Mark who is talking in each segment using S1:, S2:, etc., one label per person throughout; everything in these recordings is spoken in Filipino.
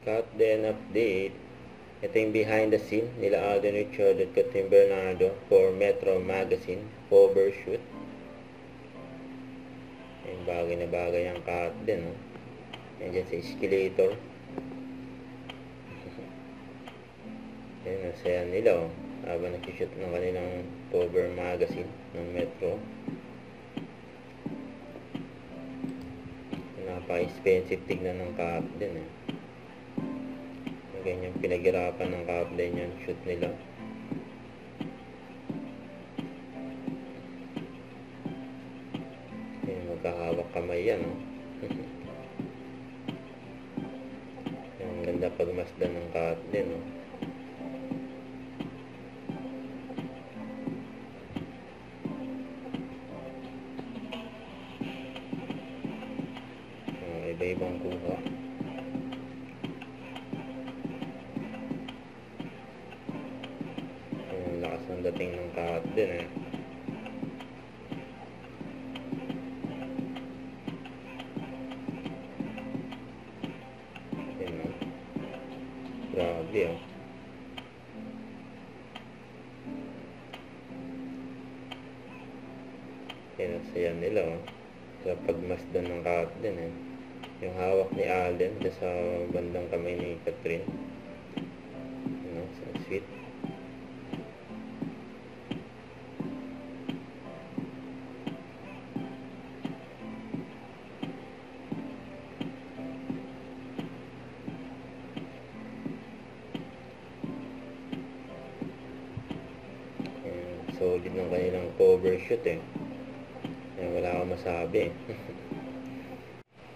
S1: Cut then update. Ito yung behind the scene nila Alden Richard at Catherine Bernardo for Metro Magazine cover shoot. Yung bagay na bagay ang cut din, no? Nandiyan sa escalator. Yan, nasaya nila, oh, habang nag-shoot ng kanilang cover magazine ng Metro. Napaka-expensive tignan ng cut din, eh. Ganyan pinaghirapan ng Kaplan yung shoot nila. Ayan, magkahawak kamay yan, oh. Ang ganda pagmasdan ng Kaplan, oh. Iba-ibang kuha. Lakas ng dating ng cut din, eh. Yan, oh. Grabe, oh. Yan, saya nila, oh. Sa pagmasdan ng cut din, eh. Yung hawak ni Alden sa bandang kamay ni Catherine. Ano, so sweet. Solid ng kanilang cover shoot, eh. Wala akong masabi.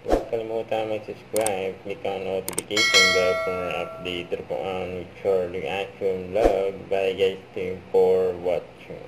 S1: Huwag kalimutan mag-subscribe, click ang notification bell for update po ang Charlie Action Vlog. Bye guys, thank you for watching.